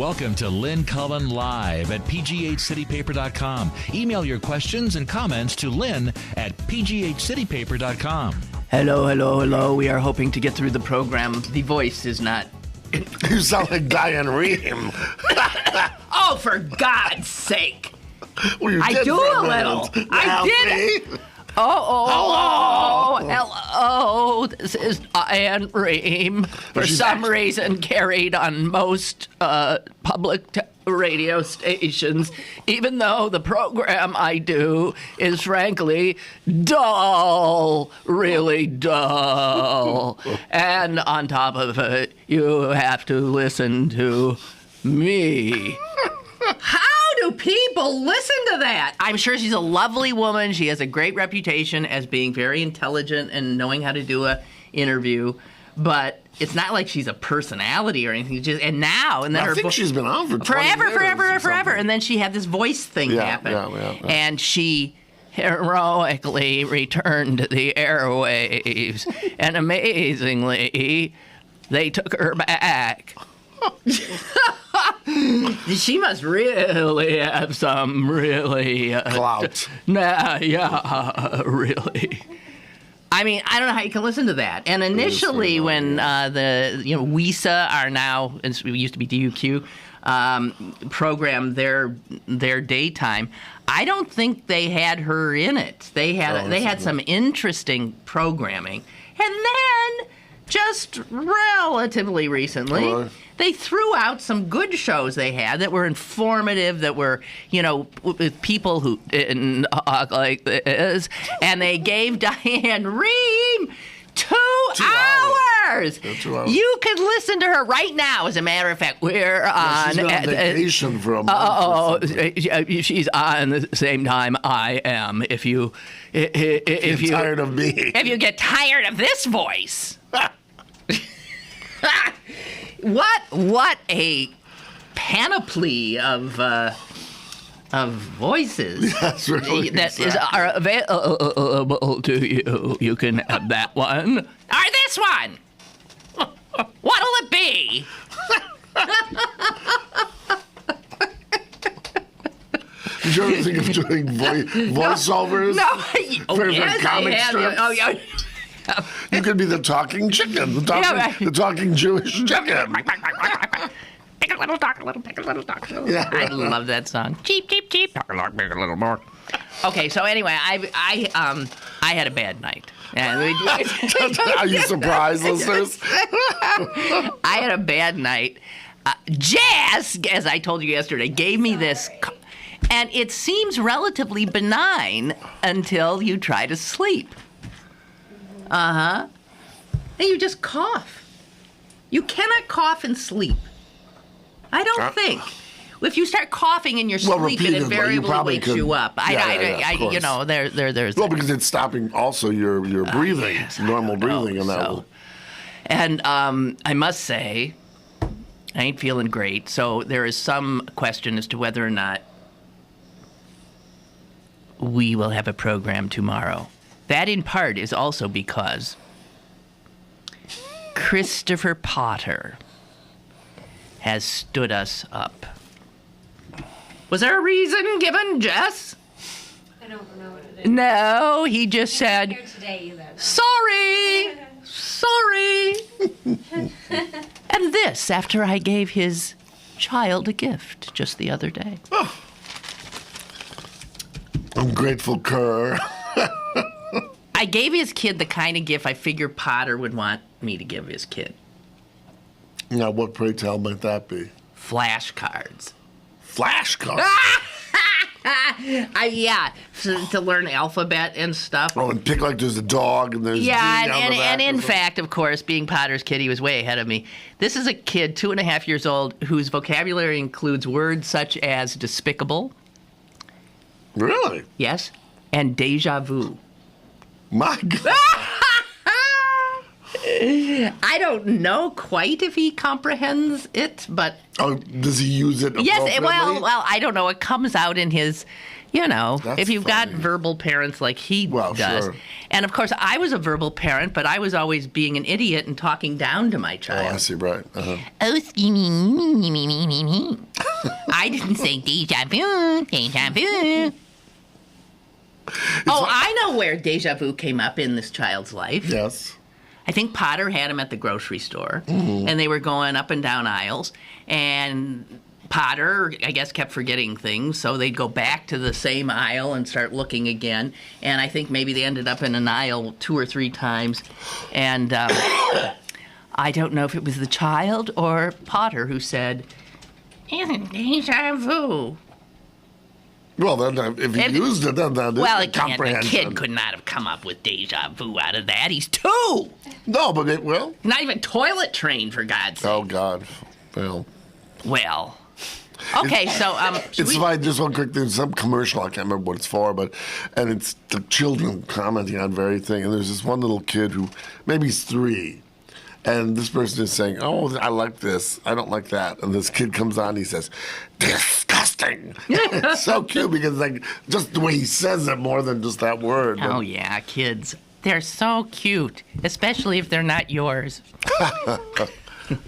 Welcome to Lynn Cullen Live at pghcitypaper.com. Email your questions and comments to Lynn at pghcitypaper.com. Hello. We are hoping to get through the program. The voice is not... You sound like Diane Rehm. Oh, for God's sake. Well, I do a little. I did. Hello. This is Diane Rehm. For some reason, carried on most public radio stations, even though the program I do is frankly dull, really dull. And on top of it, you have to listen to me. How do people listen to that? I'm sure she's a lovely woman. She has a great reputation as being very intelligent and knowing how to do an interview. But it's not like she's a personality or anything. I think she's been on for 20 years forever. And then she had this voice thing happen. Yeah. And she heroically returned to the airwaves. And amazingly, they took her back. She must really have some really... clout. Really. I mean, I don't know how you can listen to that. And initially, when WISA are now, it used to be DUQ, program their daytime, I don't think they had her in it. They had some interesting programming, and then just relatively recently. They threw out some good shows they had that were informative, that were, with people who didn't talk like this. And they gave Diane Rehm 2 hours. 2 hours. You could listen to her right now. As a matter of fact, we're on... She's been on vacation for a month. She's on the same time I am. If you tired of me. If you get tired of this voice... What a panoply of voices are available to you. You can have that one or this one. What'll it be? Did you ever think of doing voiceovers? No. For comic strips? You could be the talking chicken, the talking Jewish chicken. Pick a little, talk a little, pick a little, talk a little. Yeah. I love that song. Cheep, cheep, cheep. Talk a lot, make a little more. Okay, so anyway, I had a bad night. Are you surprised, listeners? I had a bad night. Jazz, as I told you yesterday, gave me this, and it seems relatively benign until you try to sleep. And you just cough. You cannot cough and sleep. I don't think. If you start coughing in your sleep, it invariably wakes you up. There's. Well, because it's stopping also your breathing, normal breathing, and that will. And I must say, I ain't feeling great. So there is some question as to whether or not we will have a program tomorrow. That, in part, is also because Christopher Potter has stood us up. Was there a reason given, Jess? I don't know what it is. No, he just said, Here today either. Sorry. And this after I gave his child a gift just the other day. Oh. I'm grateful, Kerr. I gave his kid the kind of gift I figure Potter would want me to give his kid. Now, what, pray tell, might that be? Flashcards. Flashcards? To learn alphabet and stuff. Oh, and pick like there's a dog and there's... and in fact, of course, being Potter's kid, he was way ahead of me. This is a kid, 2.5 years old, whose vocabulary includes words such as despicable. Really? Yes. And déjà vu. My God. I don't know quite if he comprehends it, but... Oh, does he use it appropriately? Yes, well, I don't know. It comes out in his You know, That's if you've got funny. verbal parents like he does. Sure. And of course, I was a verbal parent, but I was always being an idiot and talking down to my Oh, child. I see, right. Uh-huh. Oh, I didn't say deja vu, deja vu. I know where deja vu came up in this child's life. Yes. I think Potter had him at the grocery store, and they were going up and down aisles, and Potter, I guess, kept forgetting things, so they'd go back to the same aisle and start looking again, and I think maybe they ended up in an aisle 2 or 3 times, and I don't know if it was the child or Potter who said, "Isn't deja vu?" Well, then if he used it, then that is Well, the a comprehension. kid could not have come up with deja vu out of that. He's 2! No, but it will. Not even toilet trained, for God's sake. Oh, God. Well. Well. Okay, so It's fine. Just one quick thing. Some commercial, I can't remember what it's for, and it's the children commenting on very thing. And there's this one little kid who maybe he's 3, and this person is saying, "Oh, I like this. I don't like that." And this kid comes on, he says, "Disgusting." It's so cute because like just the way he says it more than just that word. Oh yeah, kids. They're so cute, especially if they're not yours.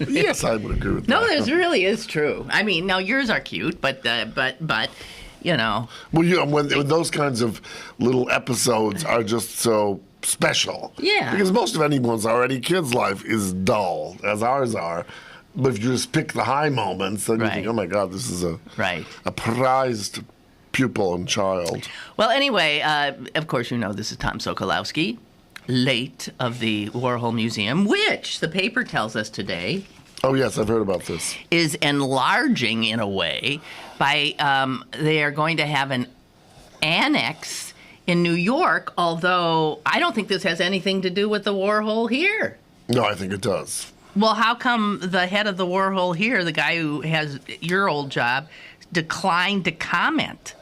Yes, I would agree with No, that. this really is true. I mean, now yours are cute, but you know. Well, you know, when those kinds of little episodes are just so special. Yeah. Because most of anyone's already kid's life is dull, as ours are. But if you just pick the high moments, then you think, Right. oh my God, this is a Right. prized pupil and child. Well, anyway, of course, you know this is Tom Sokolowski, late of the Warhol Museum, which the paper tells us today Oh yes, I've heard about this. is enlarging in a way by they are going to have an annex in New York, although I don't think this has anything to do with the Warhol here. No, I think it does. Well, how come the head of the Warhol here, the guy who has your old job, declined to comment?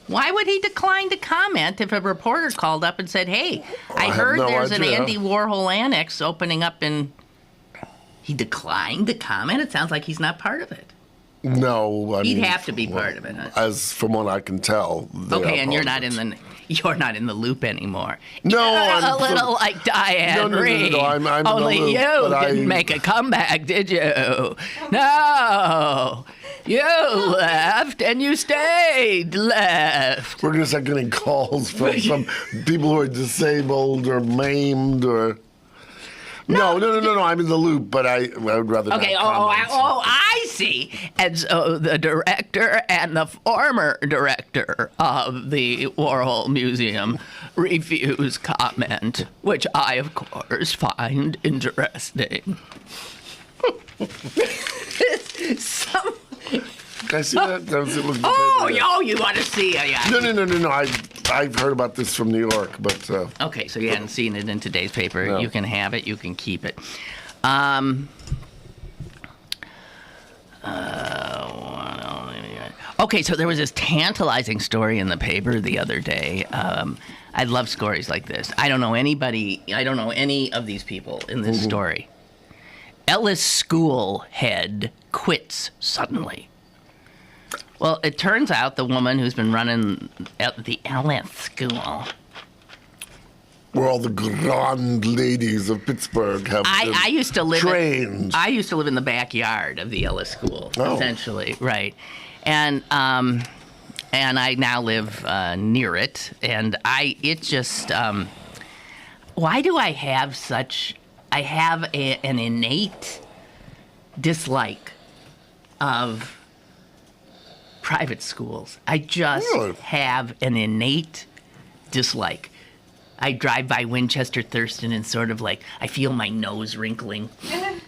Why would he decline to comment if a reporter called up and said, "Hey, I have heard no there's an idea. Andy Warhol annex opening up in..." He declined to comment? It sounds like he's not part of it. No, I He'd mean, have to be part of it. Huh? As from what I can tell. they Okay, are and you're part not of in it. you're not in the loop anymore. No, You're I'm a little like Diane No, no, no, no, Reid. no, I'm in the Only loop, you but didn't I- make a comeback, did you? No, you left and you stayed left. We're going to start getting calls from people who are disabled or maimed or. No, I'm in the loop, but I would rather Okay, not comment. I see. And so the director and the former director of the Warhol Museum refuse comment, which I, of course, find interesting. Some, Can I see that? Does it look you want to see it? Yeah. No. I've heard about this from New York, but Okay, so you hadn't seen it in today's paper. No. You can have it. You can keep it. Okay, so there was this tantalizing story in the paper the other day. I love stories like this. I don't know anybody. I don't know any of these people in this story. Ellis school head quits suddenly. Well, it turns out the woman who's been running the Ellis school. where all the grand ladies of Pittsburgh have been I used to live trained. I used to live in the backyard of the Ellis School, Oh. essentially, right? And I now live near it, and it just why do I have such? I have an innate dislike of private schools. I just Really? have an innate dislike. I drive by Winchester Thurston and sort of like, I feel my nose wrinkling.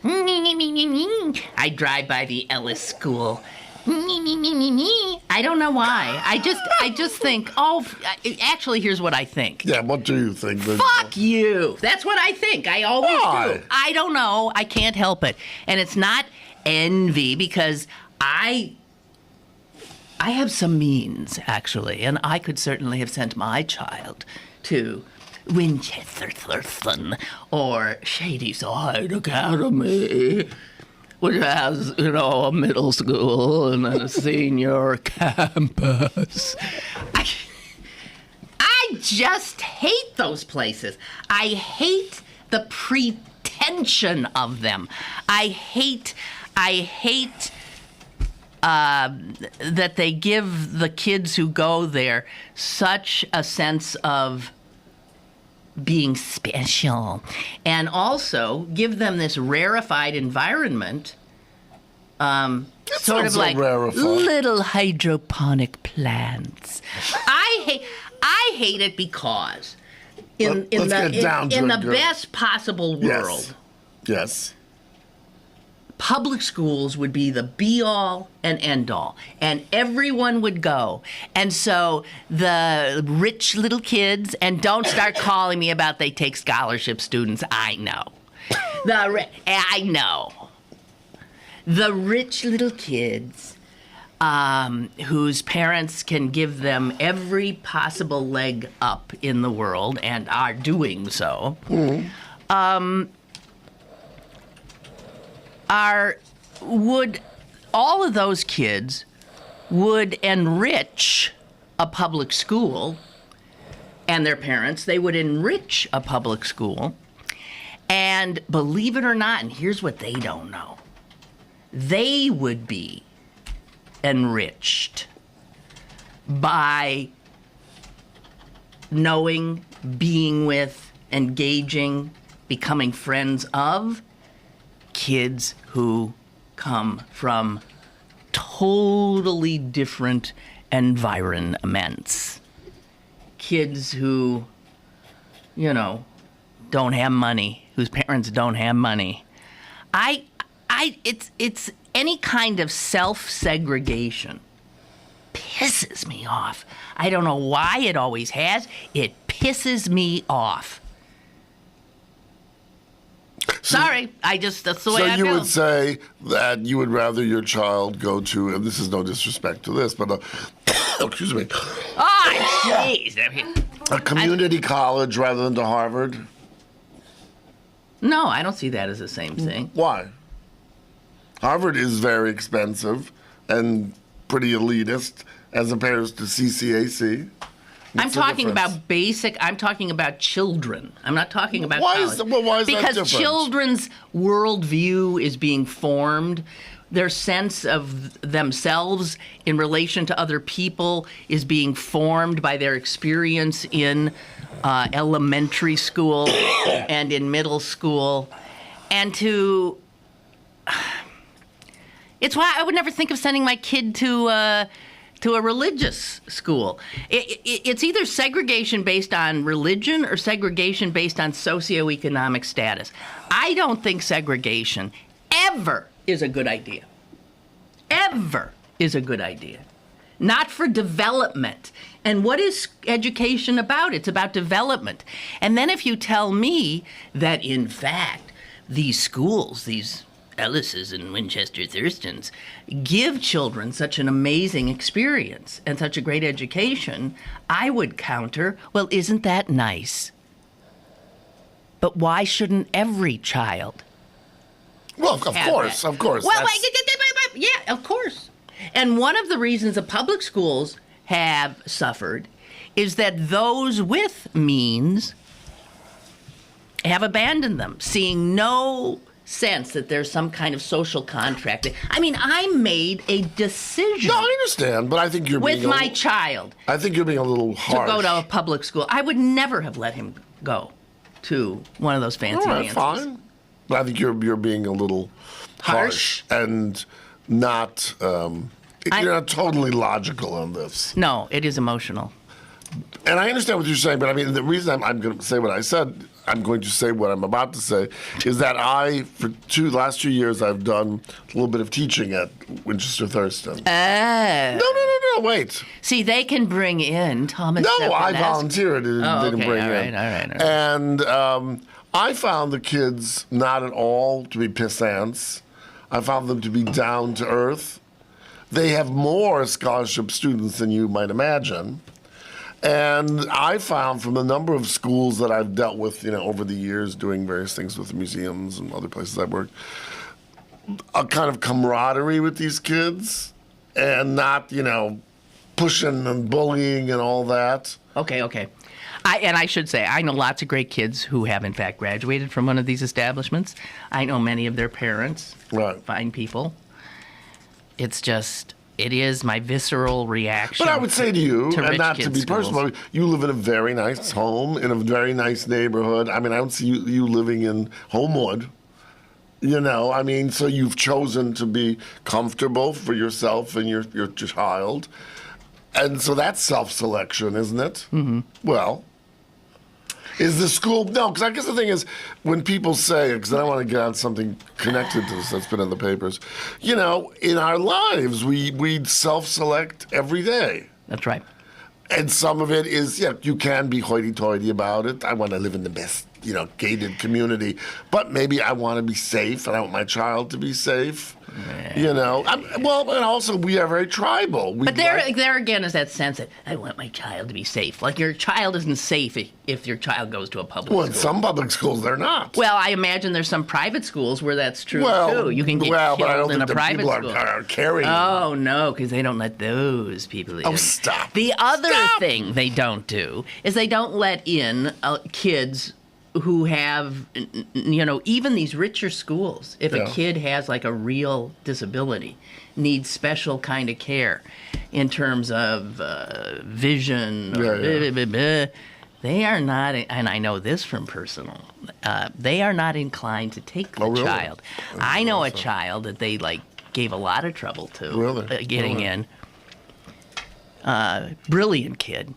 I drive by the Ellis School. I don't know why. I just think, actually, here's what I think. Yeah, what do you think? Fuck you. That's what I think. I always Why? do. I don't know. I can't help it. And it's not envy because I have some means, actually, and I could certainly have sent my child to Winchester Thurston or Shadyside Academy. which has, a middle school and then a senior campus. I just hate those places. I hate the pretension of them. I hate that they give the kids who go there such a sense of being special, and also give them this rarefied environment, sort of like little hydroponic plants. I hate it because in the best possible world, yes, public schools would be the be-all and end-all, and everyone would go. And so the rich little kids, and don't start calling me about they take scholarship students. I know. I know. The rich little kids whose parents can give them every possible leg up in the world and are doing so. All of those kids would enrich a public school, and their parents, they would enrich a public school, and believe it or not, and here's what they don't know, they would be enriched by knowing, being with, engaging, becoming friends of kids who come from totally different environments. Kids who, don't have money, whose parents don't have money. It's any kind of self-segregation pisses me off. I don't know why it always has. It pisses me off. Sorry, that's the way I feel. So you would say that you would rather your child go to, and this is no disrespect to this, but excuse me. Oh, jeez. A community college rather than to Harvard? No, I don't see that as the same thing. Why? Harvard is very expensive and pretty elitist as opposed to CCAC. I'm talking about basic. I'm talking about children. I'm not talking about why college. Is that because different? Children's worldview is being formed. Their sense of themselves in relation to other people is being formed by their experience in elementary school and in middle school. And it's why I would never think of sending my kid to a religious school. It's either segregation based on religion or segregation based on socioeconomic status. I don't think segregation ever is a good idea. Ever is a good idea. Not for development. And what is education about? It's about development. And then if you tell me that, in fact, these schools, these Ellis's and Winchester Thurstons, give children such an amazing experience and such a great education, I would counter, well, isn't that nice? But why shouldn't every child? Well, of course. Well, yeah, of course. And one of the reasons the public schools have suffered is that those with means have abandoned them, seeing no sense that there's some kind of social contract. I mean, I made a decision. No, I understand, but I think you're with my child. I think you're being a little harsh. To go to a public school. I would never have let him go to one of those fancy dances. Fine. But I think you're being a little harsh and not you're not totally logical on this. No, it is emotional. And I understand what you're saying, but I mean, the reason I'm going to say what I said, I'm going to say what I'm about to say, is that for last 2 years, I've done a little bit of teaching at Winchester Thurston. No, wait. See, they can bring in Thomas. No, I volunteered. They didn't bring in. All right. And I found the kids not at all to be pissants. I found them to be down to earth. They have more scholarship students than you might imagine. And I found from the number of schools that I've dealt with, over the years, doing various things with museums and other places I've worked, a kind of camaraderie with these kids and not, pushing and bullying and all that. Okay. I should say, I know lots of great kids who have, in fact, graduated from one of these establishments. I know many of their parents, Right. fine people. It's just, it is my visceral reaction. But I would say to you, to and rich not to kids' be personal, schools. you live in a very nice home, in a very nice neighborhood. I mean, I don't see you living in Homewood. So you've chosen to be comfortable for yourself and your child. And so that's self-selection, isn't it? Mm-hmm. Well, is the school... No, because I guess the thing is, when people say, because I want to get on something connected to this that's been in the papers, in our lives, we self-select every day. That's right. And some of it is, you can be hoity-toity about it. I want to live in the best, gated community. But maybe I want to be safe, and I want my child to be safe. Yeah. And also we are very tribal. But there again is that sense that I want my child to be safe. Like your child isn't safe if your child goes to a public Well, in school. some public schools, they're not. Well, I imagine there's some private schools where that's true, Well, too. You can get but I killed don't in a think the private people school. are carrying. Oh, no, because they don't let those people in. Oh, stop. The other Stop. thing they don't do is they don't let in kids who have, even these richer schools, if a kid has like a real disability, needs special kind of care in terms of vision, or they are not, and I know this from personal, they are not inclined to take the really? child. I know a child that they gave a lot of trouble to Really? getting in. Brilliant kid,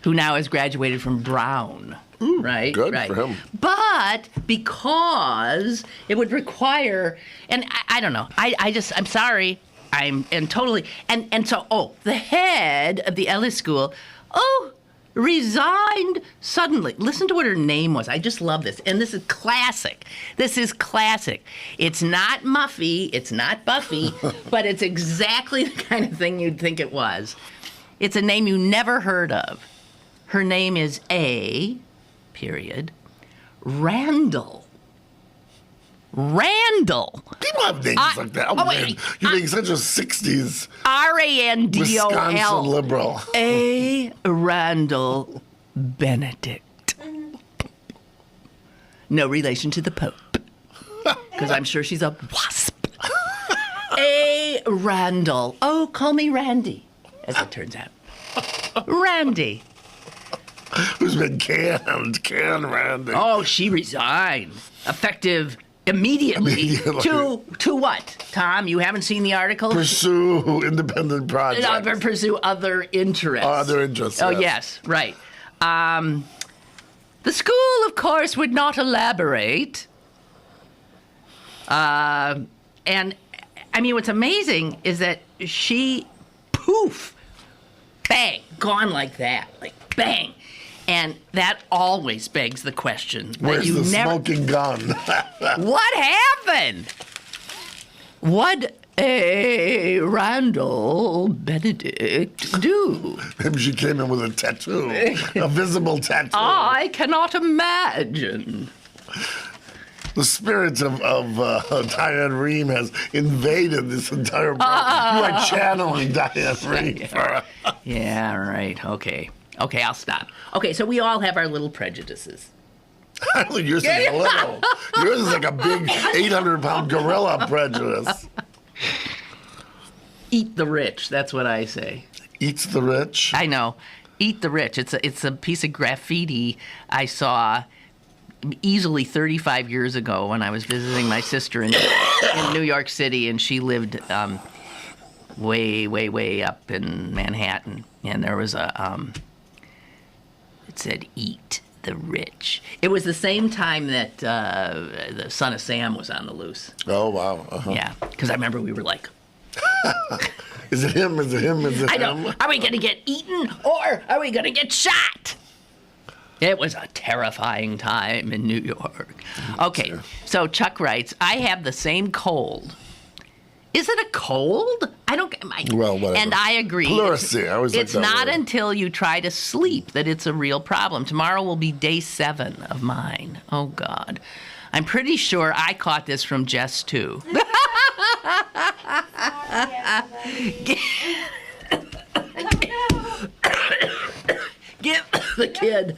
who now has graduated from Brown. Right? Good right. for him. But because it would require, and I don't know, I'm sorry, so the head of the Ellis School, resigned suddenly. Listen to what her name was. I just love this. And this is classic. It's not Muffy, it's not Buffy, but it's exactly the kind of thing you'd think it was. It's a name you never heard of. Her name is Randall. People have names like that. Man. You're being such a 60s Randol. Wisconsin liberal. A. Randall Benedict. No relation to the Pope. Because I'm sure she's a wasp. A. Randall. Oh, call me Randy, as it turns out. Randy. Who's been canned Randy. Oh, she resigned. Effective immediately. To what? Tom, you haven't seen the article? Pursue independent projects. Pursue other interests. Other interests. Oh, yes, right. The school, of course, would not elaborate. And, I mean, what's amazing is that she, poof, bang, gone like that. Like, bang. And that always begs the question. Where's that you the never... smoking gun? What happened? What a Randall Benedict do? Maybe she came in with a tattoo, a visible tattoo. I cannot imagine. The spirit of Diane Rehm has invaded this entire program. You are channeling Diane Rehm. Yeah, right. Okay, I'll stop. Okay, so we all have our little prejudices. I think yours is a little. Yours is like a big 800-pound gorilla prejudice. Eat the rich, that's what I say. Eats the rich? I know. Eat the rich. It's a piece of graffiti I saw easily 35 years ago when I was visiting my sister in New York City, and she lived way, way, way up in Manhattan. And there was it said, "Eat the rich." It was the same time that the Son of Sam was on the loose. Oh, wow. Uh-huh. Yeah, because I remember we were like... Is it him? Is it him? Is it I him? know. Are we going to get eaten or are we going to get shot? It was a terrifying time in New York. Okay, so Chuck writes, I have the same cold. Is it a cold? I don't... Well, whatever. And I agree. Pleurisy. I always like it's that not word. until you try to sleep that it's a real problem. Tomorrow will be day 7 of mine. Oh, God. I'm pretty sure I caught this from Jess, too. Give the kid.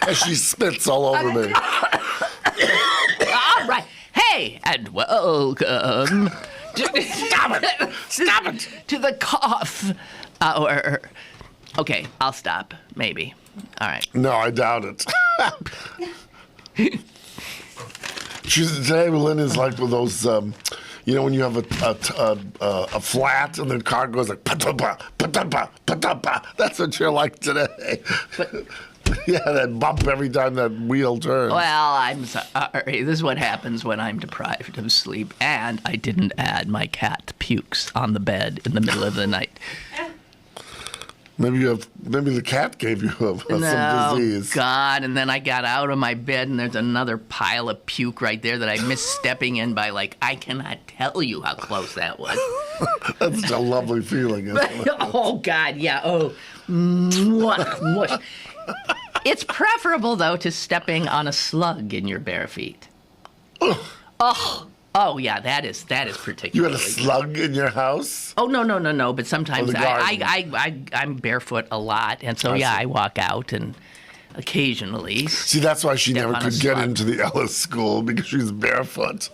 And she spits all over me. All right. Hey, and welcome. Stop it! Stop it! To the cough hour. Okay, I'll stop. Maybe. All right. No, I doubt it. Today, Lynn is like with those, when you have a flat and the car goes like pa-ta-pa, pa-ta-pa, pa-ta-pa. That's what you're like today. But, yeah, that bump every time that wheel turns. well, I'm sorry. This is what happens when I'm deprived of sleep, and I didn't add my cat pukes on the bed in the middle of the night. Maybe the cat gave you some disease. Oh, God. And then I got out of my bed, and there's another pile of puke right there that I missed stepping in by, I cannot tell you how close that was. That's such a lovely feeling, isn't it? Oh, God, yeah. Oh, mush. It's preferable, though, to stepping on a slug in your bare feet. Oh, yeah, that is particularly. You had a slug in your house? Oh, no. But sometimes the I'm barefoot a lot, and so I walk out and occasionally. See, that's why she never could get into the Ellis school, because she's barefoot.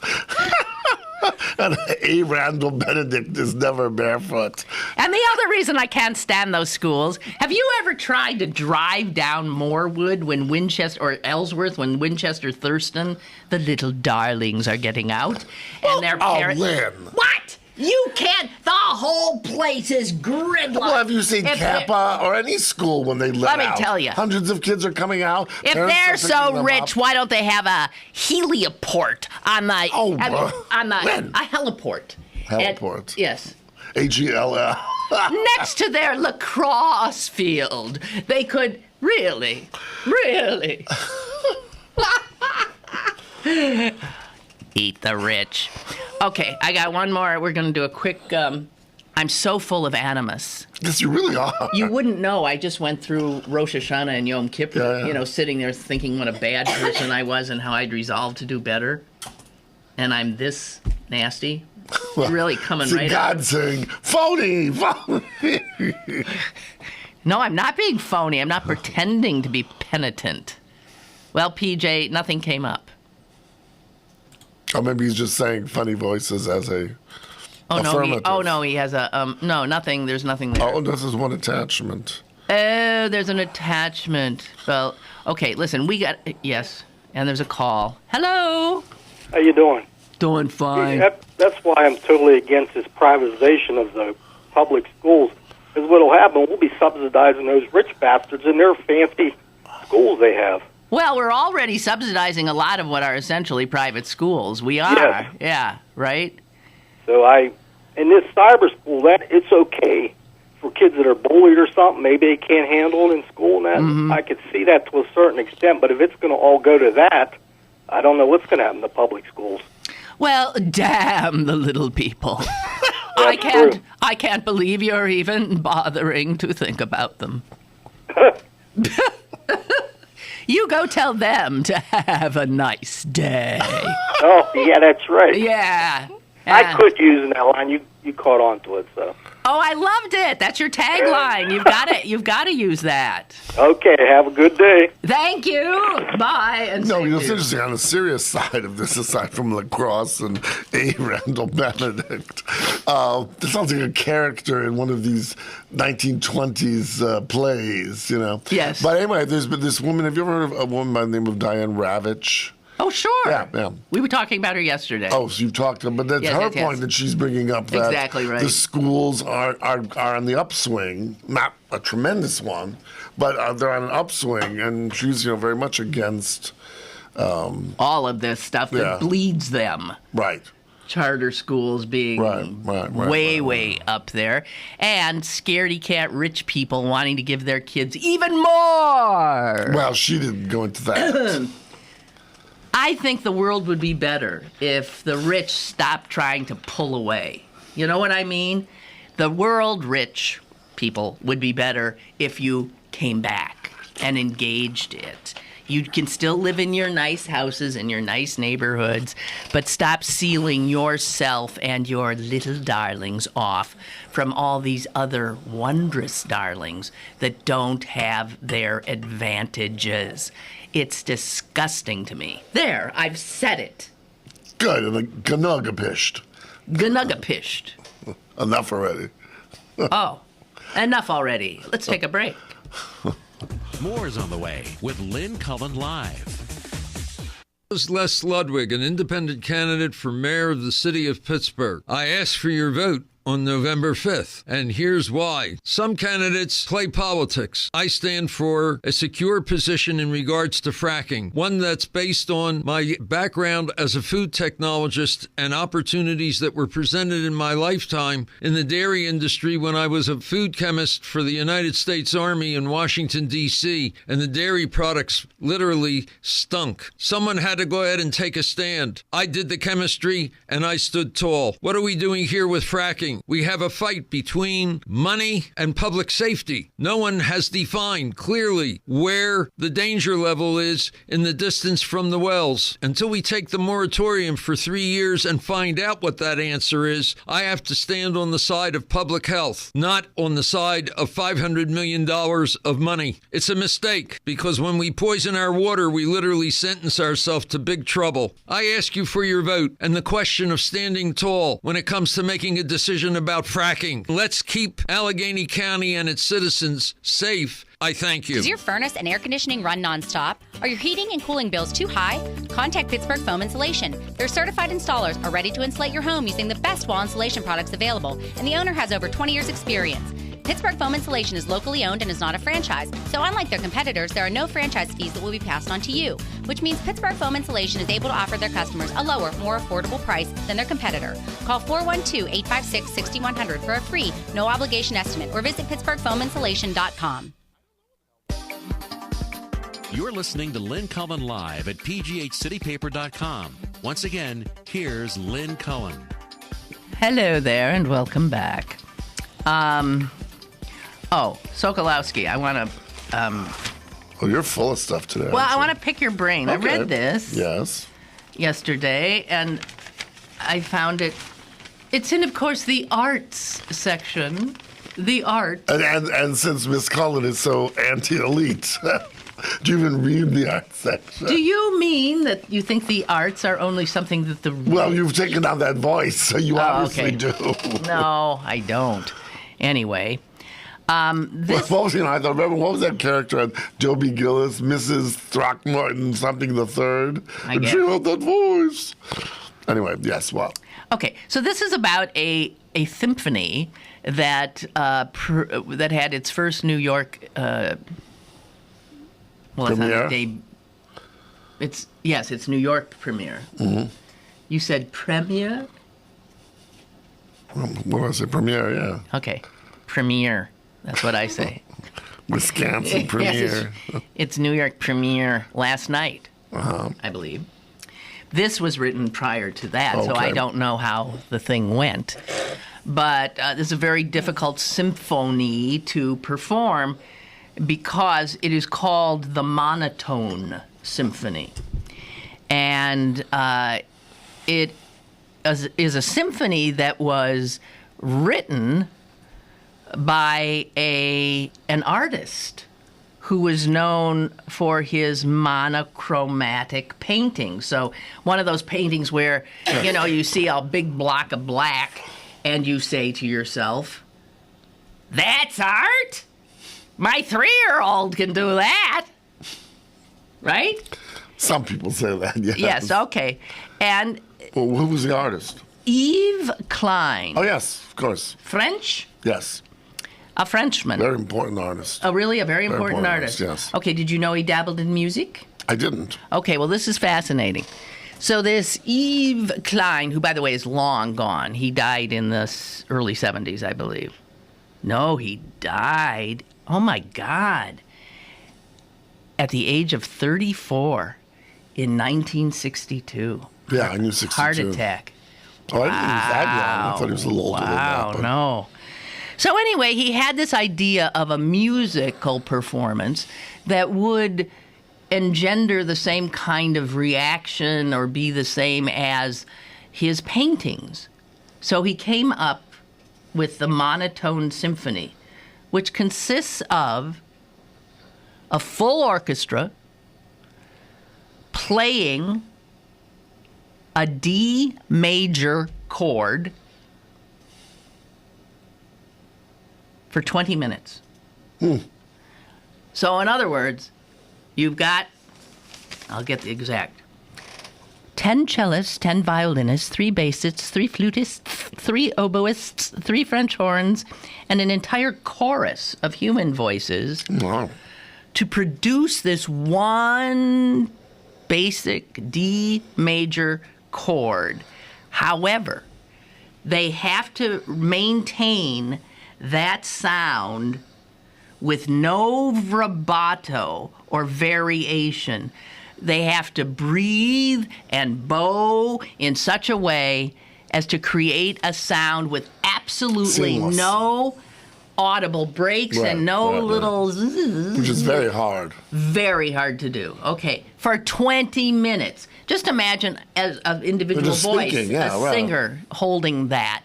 And A. Randall Benedict is never barefoot. And the other reason I can't stand those schools, have you ever tried to drive down Morewood when Winchester, or Ellsworth, when Winchester Thurston, the little darlings, are getting out? And their parents. Oh, Lynn. What? You can't. The whole place is gridlocked. Well, have you seen Kappa or any school when they let out? Let me tell you. Hundreds of kids are coming out. If they're so rich, why don't they have a helioport on the... Lynn. A heliport. Heliport. Yes. H-E-L-L. Next to their lacrosse field. They could really... Eat the rich. Okay, I got one more. We're going to do a quick... I'm so full of animus. Yes, you really are. You wouldn't know. I just went through Rosh Hashanah and Yom Kippur, sitting there thinking what a bad person I was and how I'd resolved to do better. And I'm this nasty. Well, really coming right God out. saying, phony. No, I'm not being phony. I'm not pretending to be penitent. Well, PJ, nothing came up. Or maybe he's just saying funny voices as a affirmative. He has a no, nothing. There's nothing there. Oh, this is one attachment. Oh, there's an attachment. Well, okay, listen, yes, and there's a call. Hello. How you doing? Doing fine. That's why I'm totally against this privatization of the public schools. Because what'll happen, we'll be subsidizing those rich bastards in their fancy schools they have. Well, we're already subsidizing a lot of what are essentially private schools. We are. Yes. Yeah, right? So in this cyber school, it's okay for kids that are bullied or something. Maybe they can't handle it in school and that. Mm-hmm. I could see that to a certain extent, but if it's going to all go to that, I don't know what's going to happen to public schools. Well, damn the little people. I can't believe you're even bothering to think about them. You go tell them to have a nice day. Oh, yeah, that's right. Yeah. I could use that line. You caught on to it, so. Oh, I loved it. That's your tagline. You've got to use that. Okay, have a good day. Thank you. Bye. And it's interesting. On the serious side of this, aside from lacrosse and A. Randall Benedict, this sounds like a character in one of these 1920s plays, Yes. But anyway, there's been this woman. Have you ever heard of a woman by the name of Diane Ravitch? Oh, sure. Yeah. We were talking about her yesterday. Oh, so you've talked to her, but that's her point that she's bringing up that exactly right. The schools are on the upswing, not a tremendous one, but they're on an upswing, and she's very much against all of this stuff that bleeds them. Right. Charter schools being way up there, and scaredy cat rich people wanting to give their kids even more. Well, she didn't go into that. I think the world would be better if the rich stopped trying to pull away. You know what I mean? The world rich people would be better if you came back and engaged it. You can still live in your nice houses and your nice neighborhoods, but stop sealing yourself and your little darlings off from all these other wondrous darlings that don't have their advantages. It's disgusting to me. There, I've said it. Good, and a gnuggapished. Gnuggapished. Enough already. Oh, enough already. Let's take a break. More is on the way with Lynn Cullen Live. This is Les Ludwig, an independent candidate for mayor of the city of Pittsburgh. I ask for your vote on November 5th, and here's why. Some candidates play politics. I stand for a secure position in regards to fracking, one that's based on my background as a food technologist and opportunities that were presented in my lifetime in the dairy industry when I was a food chemist for the United States Army in Washington, D.C., and the dairy products literally stunk. Someone had to go ahead and take a stand. I did the chemistry, and I stood tall. What are we doing here with fracking? We have a fight between money and public safety. No one has defined clearly where the danger level is in the distance from the wells. Until we take the moratorium for 3 years and find out what that answer is, I have to stand on the side of public health, not on the side of $500 million of money. It's a mistake, because when we poison our water, we literally sentence ourselves to big trouble. I ask you for your vote and the question of standing tall when it comes to making a decision about fracking. Let's keep Allegheny County and its citizens safe. I thank you. Does your furnace and air conditioning run nonstop? Are your heating and cooling bills too high? Contact Pittsburgh Foam Insulation. Their certified installers are ready to insulate your home using the best wall insulation products available, and the owner has over 20 years experience. Pittsburgh Foam Insulation is locally owned and is not a franchise, so unlike their competitors, there are no franchise fees that will be passed on to you, which means Pittsburgh Foam Insulation is able to offer their customers a lower, more affordable price than their competitor. Call 412-856-6100 for a free, no-obligation estimate, or visit PittsburghFoamInsulation.com. You're listening to Lynn Cullen Live at pghcitypaper.com. Once again, here's Lynn Cullen. Hello there, and welcome back. Sokolowski, I want to... Oh, you're full of stuff today. Well, I want to pick your brain. Okay. I read this yesterday, and I found it... It's in, of course, the arts section. The art. And since Miss Cullen is so anti-elite, do you even read the art section? Do you mean that you think the arts are only something that the... Well, you've taken on that voice, so you obviously do. No, I don't. Anywai, this... What was, I don't remember, what was that character? Joby Gillis, Mrs. Throckmorton, something the third? I guess. She had that voice. Anyway, yes, well. Okay, so this is about a symphony that that had its first New York... premiere? It's New York premiere. Mm-hmm. You said premiere? What was it? Premiere, yeah. Okay, premiere. That's what I say. Wisconsin premiere. Yes, it's New York premiere last night, I believe. This was written prior to that, so I don't know how the thing went. But this is a very difficult symphony to perform because it is called the Monotone Symphony. And it is a symphony that was written by an artist who was known for his monochromatic paintings. So one of those paintings where, you see a big block of black and you say to yourself, "That's art? My 3-year-old can do that." Right? Some people say that, yes. Yes, okay. And... Well, who was the artist? Yves Klein. Oh, yes, of course. French? Yes. A Frenchman. Very important artist. Oh, really? A very important artist? Yes. Okay, did you know he dabbled in music? I didn't. Okay, well, this is fascinating. So this Yves Klein, who, by the way, is long gone. He died in the early 70s, I believe. No, he died. Oh, my God. At the age of 34 in 1962. Yeah, I knew 62. Heart attack. Oh, I didn't think he was that young. I thought he was a little older than that. But... no. So anyway, he had this idea of a musical performance that would engender the same kind of reaction or be the same as his paintings. So he came up with the Monotone Symphony, which consists of a full orchestra playing a D major chord for 20 minutes. So in other words, you've got, I'll get the exact, 10 cellists, 10 violinists, 3 bassists, 3 flutists, 3 oboists, 3 French horns, and an entire chorus of human voices to produce this one basic D major chord. However, they have to maintain that sound with no vibrato or variation. They have to breathe and bow in such a way as to create a sound with absolutely Seamless. No audible breaks and no little zzz. Which is very hard. Very hard to do. Okay, for 20 minutes. Just imagine as an individual just voice, speaking, yeah, a right. singer holding that.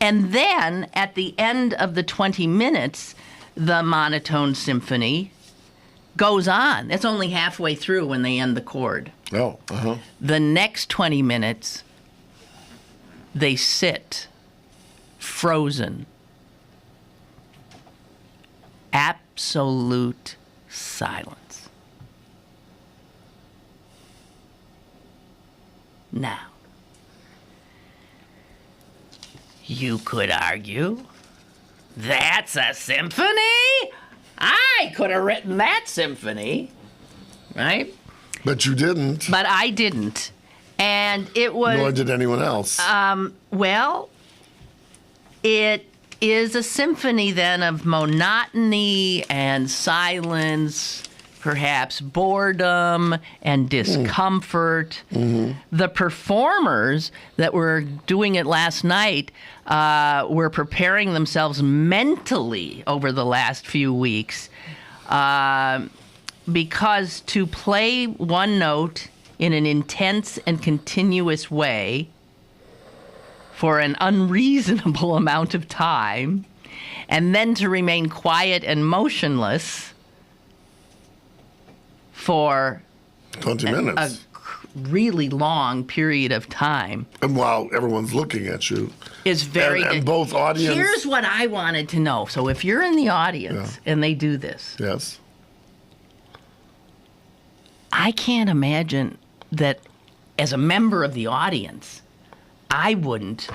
And then at the end of the 20 minutes, the Monotone Symphony goes on. It's only halfway through when they end the chord. Oh, The next 20 minutes, they sit frozen. Absolute silence. Now, you could argue, that's a symphony? I could have written that symphony, right? But you didn't. But I didn't. And it was... Nor did anyone else. Well, it is a symphony then of monotony and silence, perhaps boredom and discomfort. The performers that were doing it last night were preparing themselves mentally over the last few weeks because to play one note in an intense and continuous way for an unreasonable amount of time, and then to remain quiet and motionless for 20 a minutes. really long period of time And while everyone's looking at you. is very And both audience. Here's what I wanted to know. So if you're in the audience and they do this, Yes. I can't imagine that as a member of the audience, I wouldn't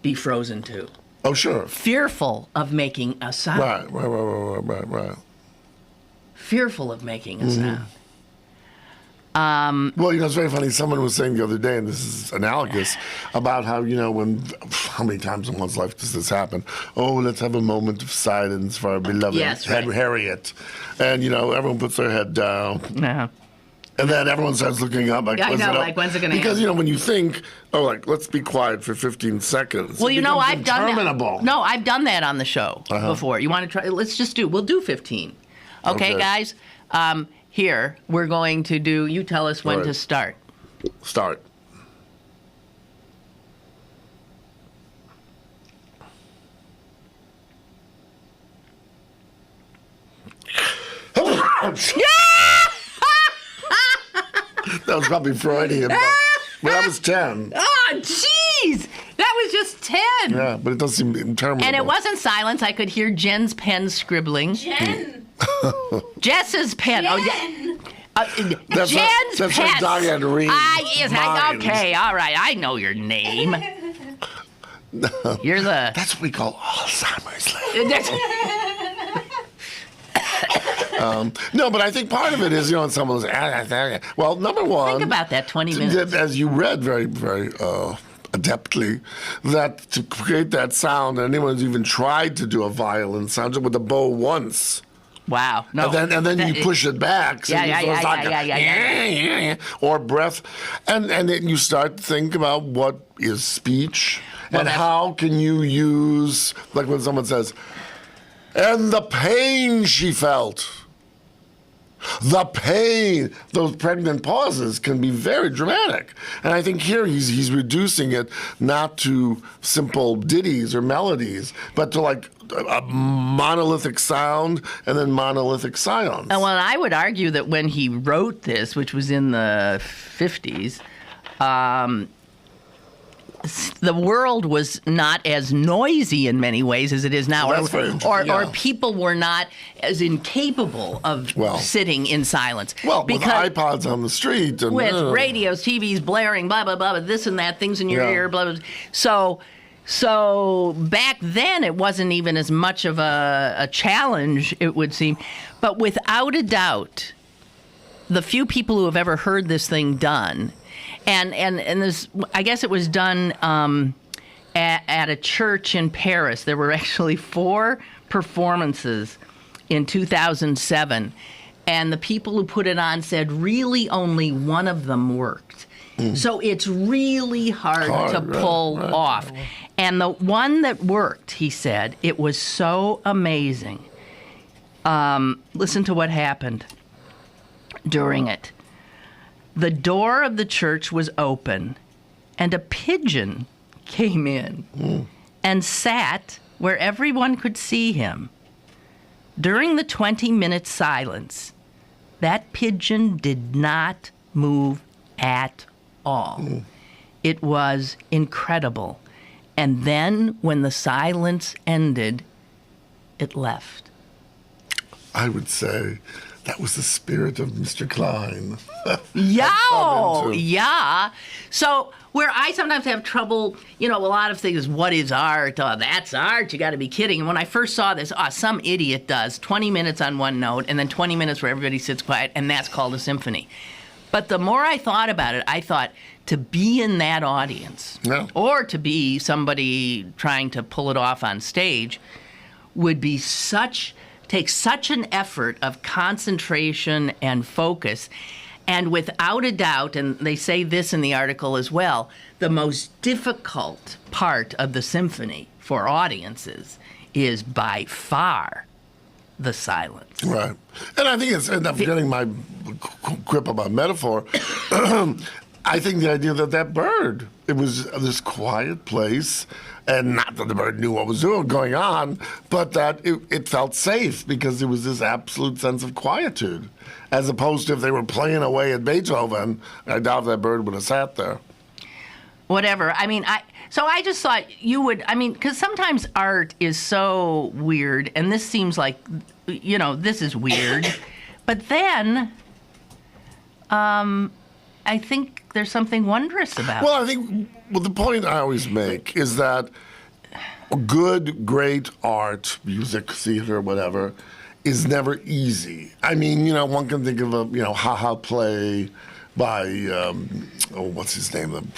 be frozen too. Oh, sure. Fearful of making a sound. Right. Fearful of making a sound. Well, it's very funny. Someone was saying the other day, and this is analogous, about how, how many times in one's life does this happen? Oh, let's have a moment of silence for our beloved Harriet. And, everyone puts their head down. Yeah. And then everyone starts looking up like, when's it going to Because, when you think, let's be quiet for 15 seconds. Well, I've done interminable. that. No, I've done that on the show before. You want to try? We'll do 15. Okay, guys? Here, we're going to do, you tell us when to start. Start. That was probably Freudian, but I was 10. Oh, jeez! That was just 10. Yeah, but it does seem interminable. And it wasn't silence. I could hear Jen's pen scribbling. Jen. Jess's pen. Jen. Oh, yeah. That's Jen's what pet. Diane Reed. Okay, all right. I know your name. You're the... That's what we call Alzheimer's. No, but I think part of it is, someone's... Well, number one... Think about that 20 minutes. As you read very, very adeptly, that to create that sound, anyone who's even tried to do a violin sound with a bow once... Wow. No. And then you push it back. So Yeah. Or breath. And then you start to think about what is speech and how can you use, like when someone says, and the pain she felt. The pain, those pregnant pauses can be very dramatic. And I think here he's reducing it not to simple ditties or melodies, but to like a monolithic sound and then monolithic silence. Well, I would argue that when he wrote this, which was in the 50s, the world was not as noisy in many ways as it is now, or people were not as incapable of sitting in silence. Well, because with iPods on the street. And, with radios, TVs blaring, blah, blah, blah, this and that, things in your ear, blah, blah. So back then, it wasn't even as much of a challenge, it would seem. But without a doubt, the few people who have ever heard this thing done, and this, I guess it was done at a church in Paris. There were actually 4 performances in 2007, and the people who put it on said really only one of them worked. So it's really hard to pull off. And the one that worked, he said, it was so amazing. Listen to what happened during it. The door of the church was open, and a pigeon came in and sat where everyone could see him. During the 20-minute silence, that pigeon did not move at all. It was incredible. And then, when the silence ended, it left. I would say that was the spirit of Mr. Klein. Yeah. So, where I sometimes have trouble, a lot of things, what is art? Oh, that's art. You got to be kidding. And when I first saw this, some idiot does 20 minutes on one note and then 20 minutes where everybody sits quiet, and that's called a symphony. But the more I thought about it, I thought to be in that audience or to be somebody trying to pull it off on stage would be take such an effort of concentration and focus. And without a doubt, and they say this in the article as well, the most difficult part of the symphony for audiences is by far the silence. Right. And I think it's, and I'm getting my quip about metaphor, I think the idea that bird, it was this quiet place, and not that the bird knew what was going on, but that it felt safe because there was this absolute sense of quietude. As opposed to if they were playing away at Beethoven, I doubt that bird would have sat there. Whatever. So I just thought you would, because sometimes art is so weird, and this seems like, this is weird. But then, I think there's something wondrous about it. Well, I think the point I always make is that good, great art, music, theater, whatever, is never easy. One can think of a, Ha-Ha play by, what's his name?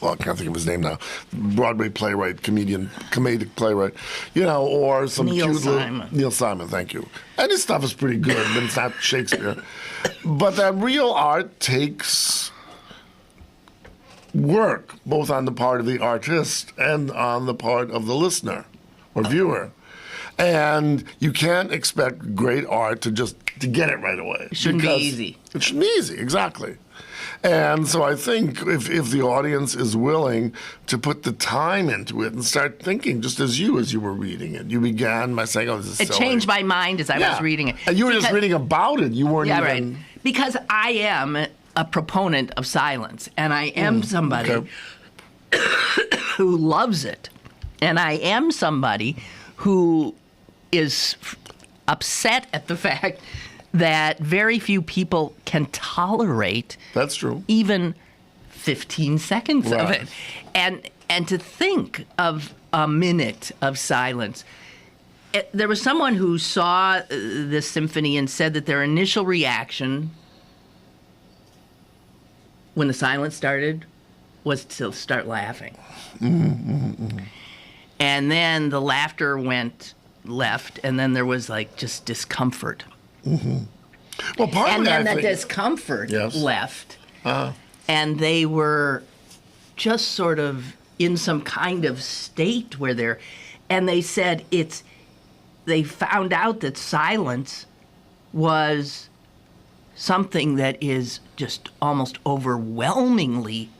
I can't think of his name now. Broadway playwright, comedic playwright, or some Neil Simon. Neil Simon, thank you. And his stuff is pretty good, but it's not Shakespeare. But that real art takes work, both on the part of the artist and on the part of the listener or viewer. And you can't expect great art to get it right away. It shouldn't be easy. It shouldn't be easy, exactly. And so I think if the audience is willing to put the time into it and start thinking, just as you were reading it, you began by saying, this is It changed my mind as I was reading it. And you were just reading about it. You weren't even... Right. Because I am a proponent of silence, and I am somebody who loves it. And I am somebody who is upset at the fact that very few people can tolerate. That's true. Even 15 seconds of it. And to think of a minute of silence. There was someone who saw this symphony and said that their initial reaction when the silence started was to start laughing. And then the laughter went left, and then there was just discomfort. Well, and then the discomfort left, and they were just sort of in some kind of state where and they said they found out that silence was something that is just almost overwhelmingly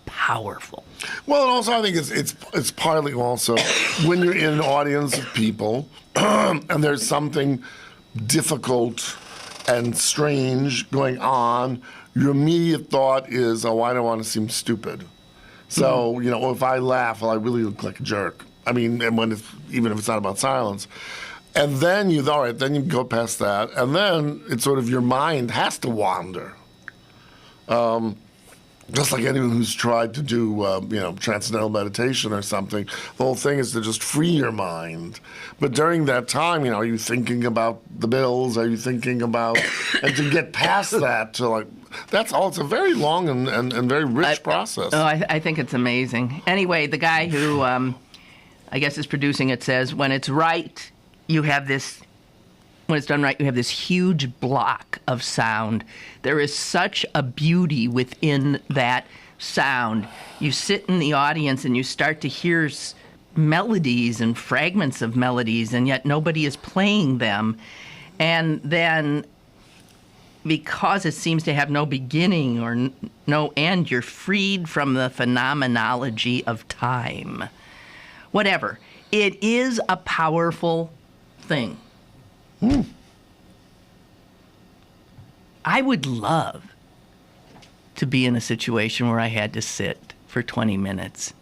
powerful. Well, and also I think it's partly also when you're in an audience of people and there's something difficult and strange going on, your immediate thought is, oh, I don't want to seem stupid. So, if I laugh, well, I really look like a jerk. I mean, and even if it's not about silence. And then then you go past that, and then it's sort of your mind has to wander. Just like anyone who's tried to do, transcendental meditation or something, the whole thing is to just free your mind. But during that time, are you thinking about the bills? Are you thinking about, and to get past that to that's all. It's a very long and very rich process. I think it's amazing. Anyway, the guy who, I guess is producing it says, when it's right, when it's done right, you have this huge block of sound. There is such a beauty within that sound. You sit in the audience and you start to hear melodies and fragments of melodies, and yet nobody is playing them. And then, because it seems to have no beginning or no end, you're freed from the phenomenology of time. Whatever. It is a powerful thing. I would love to be in a situation where I had to sit for 20 minutes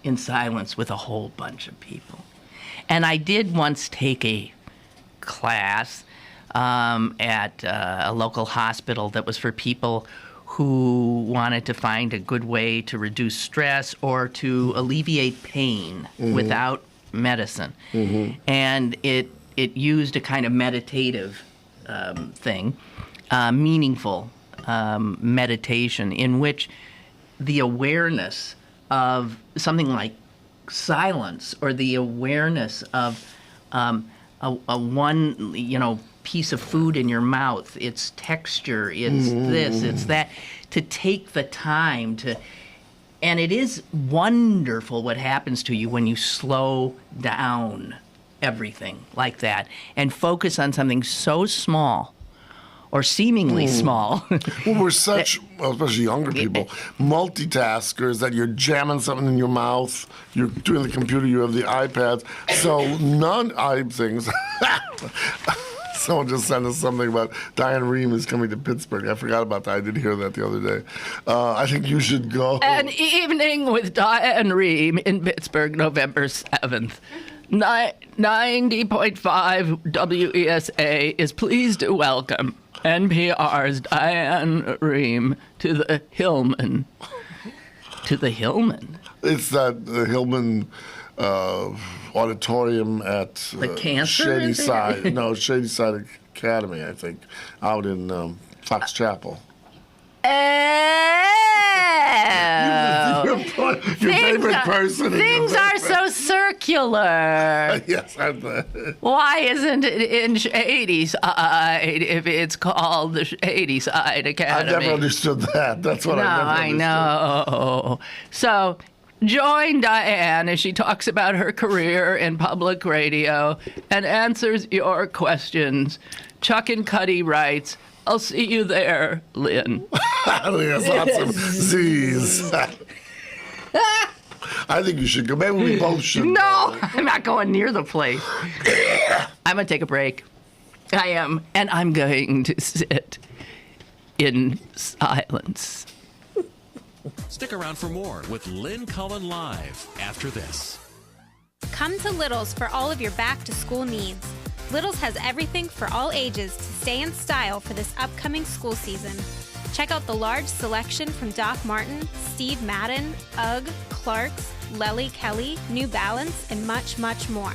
in silence with a whole bunch of people. And I did once take a class at a local hospital that was for people who wanted to find a good way to reduce stress or to alleviate pain without medicine. And it used a kind of meditative thing, meaningful meditation, in which the awareness of something like silence or the awareness of a one, piece of food in your mouth, its texture, it's this, it's that, to take the time to, and it is wonderful what happens to you when you slow down everything like that and focus on something so small or seemingly small. Well, we're such, especially younger people, multitaskers that you're jamming something in your mouth, you're doing the computer, you have the iPads. So things. Someone just sent us something about Diane Rehm is coming to Pittsburgh. I forgot about that. I did hear that the other day. I think you should go. An evening with Diane Rehm in Pittsburgh, November 7th. 90.5 WESA is pleased to welcome NPR's Diane Rehm to the Hillman. To the Hillman? It's that the Hillman auditorium at the Cancer Shadyside. No, Shadyside Academy, I think, out in Fox Chapel. Your favorite person. Things are so circular. Yes, why isn't it in Shadyside if it's called the Shadyside Academy? I never understood that. That's what I never understood. I know. So join Diane as she talks about her career in public radio and answers your questions. Chuck and Cuddy writes, I'll see you there, Lynn. Yes, lots of Z's. I think you should go. Maybe we both should. No, I'm not going near the place. I'm going to take a break. I am. And I'm going to sit in silence. Stick around for more with Lynn Cullen live after this. Come to Little's for all of your back-to-school needs. Little's has everything for all ages to stay in style for this upcoming school season. Check out the large selection from Doc Marten, Steve Madden, UGG, Clarks, Lely Kelly, New Balance, and much, much more.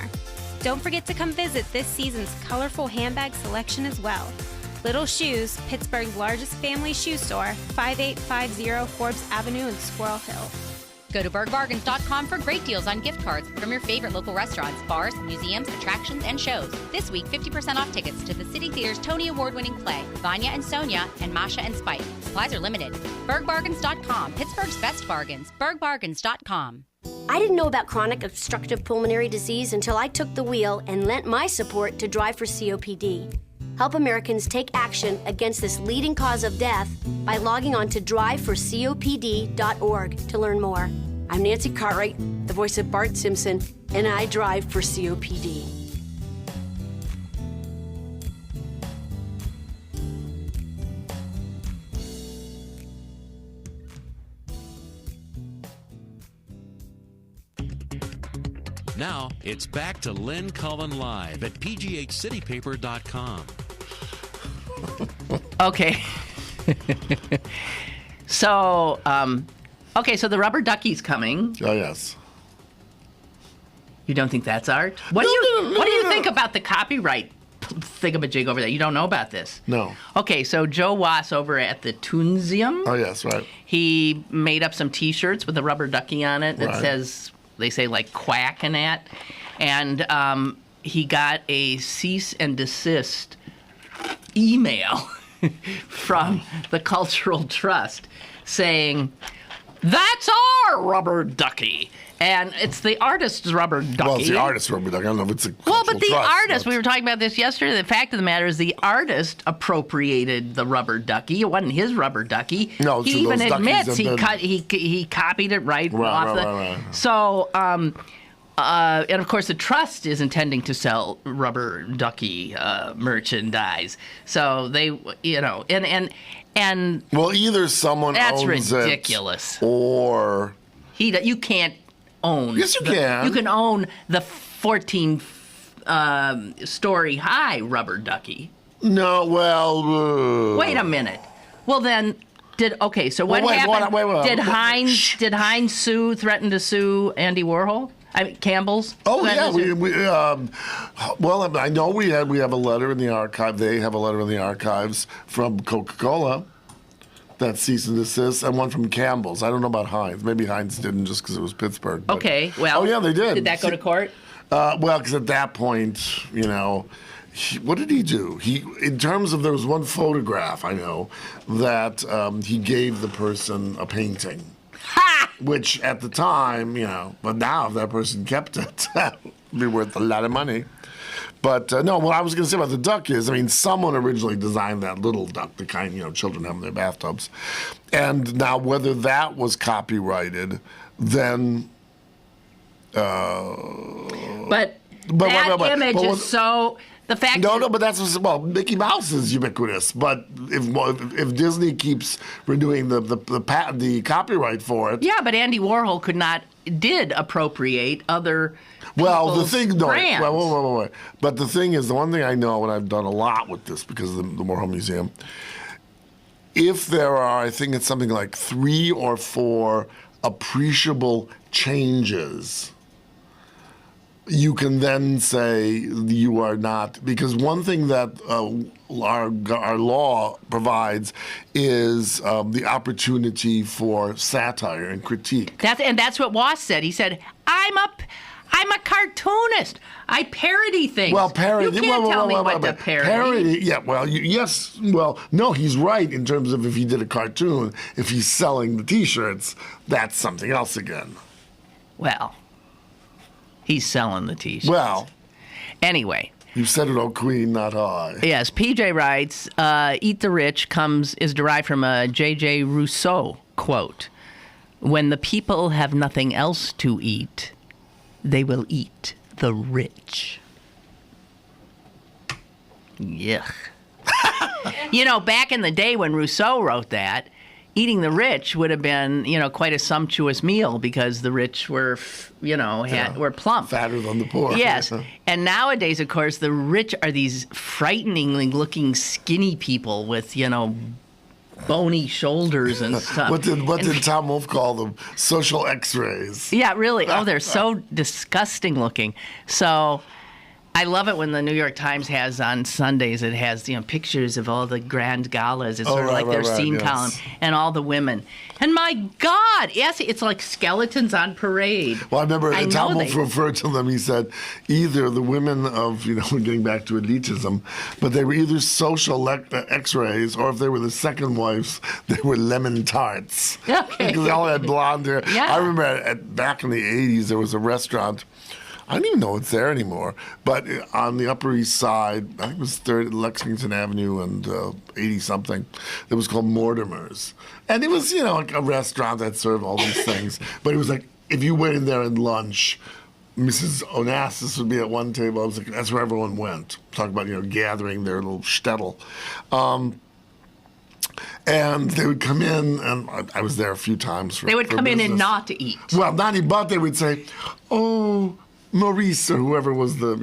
Don't forget to come visit this season's colorful handbag selection as well. Little Shoes, Pittsburgh's largest family shoe store, 5850 Forbes Avenue in Squirrel Hill. Go to bergbargains.com for great deals on gift cards from your favorite local restaurants, bars, museums, attractions, and shows. This week, 50% off tickets to the City Theater's Tony Award-winning play, Vanya and Sonia, and Masha and Spike. Supplies are limited. Bergbargains.com, Pittsburgh's best bargains. Bergbargains.com. I didn't know about chronic obstructive pulmonary disease until I took the wheel and lent my support to Drive for COPD. Help Americans take action against this leading cause of death by logging on to driveforcopd.org to learn more. I'm Nancy Cartwright, the voice of Bart Simpson, and I drive for COPD. Now, it's back to Lynn Cullen Live at pghcitypaper.com. Okay. So the rubber ducky's coming. Oh, yes. You don't think that's art? What do you think about the copyright thingamajig over there? You don't know about this? No. Okay, so Joe Wass over at the Toonsium. Oh, yes, right. He made up some T-shirts with a rubber ducky on it that says, they say like quack and that. And he got a cease and desist email from the Cultural Trust saying, "That's our rubber ducky." And it's the artist's rubber ducky. Well, it's the artist's rubber ducky. I don't know if it's a Well, but the trust, artist, we were talking about this yesterday. The fact of the matter is the artist appropriated the rubber ducky. It wasn't his rubber ducky. No, he even those admits duckies he copied it right off Right. So, and of course, the trust is intending to sell rubber ducky merchandise. So they, and well, either someone that's owns ridiculous. it, or you can't own. Yes, you can. You can own the 14-story high rubber ducky. No, well. Wait a minute. Well, then. So what happened? Did Heinz threaten to sue Andy Warhol? Campbell's? Oh, yeah. I know we have a letter in the archive. They have a letter in the archives from Coca-Cola that cease and desist, and one from Campbell's. I don't know about Heinz. Maybe Heinz didn't just because it was Pittsburgh. But, okay, well. Oh, yeah, they did. Did that go to court? Well, because at that point, what did he do? In terms of, there was one photograph, I know, that he gave the person a painting. Ha! Which at the time, but now if that person kept it, it would be worth a lot of money. But no, what I was going to say about the duck is, someone originally designed that little duck, the kind, children have in their bathtubs. And now whether that was copyrighted, then... But that image is so... The fact but that's Mickey Mouse is ubiquitous. But if Disney keeps renewing the copyright for it, yeah. But Andy Warhol did appropriate other. Well, the thing, brands. Wait. But the thing is, the one thing I know, and I've done a lot with this because of the Warhol Museum. If there are, I think it's something like 3 or 4 appreciable changes, you can then say you are not, because one thing that our law provides is the opportunity for satire and critique. That's what Wass said. He said, I'm a cartoonist. I parody things. Well, parody. You can't tell me what to parody. Parody. Yeah. Well, yes. Well, no. He's right in terms of if he did a cartoon, if he's selling the T-shirts, that's something else again. Well. He's selling the T-shirts. Well. Anyway. You said it, oh queen, not I. Yes. PJ writes, "Eat the Rich" is derived from a J.J. Rousseau quote. "When the people have nothing else to eat, they will eat the rich." Yuck. Back in the day when Rousseau wrote that, eating the rich would have been, quite a sumptuous meal because the rich were, were plump. Fatter than the poor. Yes. And nowadays, of course, the rich are these frighteningly looking skinny people with, bony shoulders and stuff. What did Tom Wolfe call them? Social X-rays. Yeah, really. Oh, they're so disgusting looking. So I love it when the New York Times has on Sundays, it has, pictures of all the grand galas. It's sort of like their scene column and all the women. And my God, yes, it's like skeletons on parade. Well, I remember Tom Wolfe referred to them. He said either the women of, getting back to elitism, but they were either social X-rays, or if they were the second wives, they were lemon tarts. Okay. Because they all had blonde hair. Yeah. I remember back in the 80s, there was a restaurant I don't even know it's there anymore. But on the Upper East Side, I think it was 3rd Lexington Avenue and 80-something, it was called Mortimer's. And it was, like a restaurant that served all these things. But it was like, if you went in there at lunch, Mrs. Onassis would be at one table. I was like, that's where everyone went. Talk about, gathering their little shtetl. And they would come in, and I was there a few times. They would come in and not eat. Well, not eat, but they would say, "Oh, Maurice," or whoever was the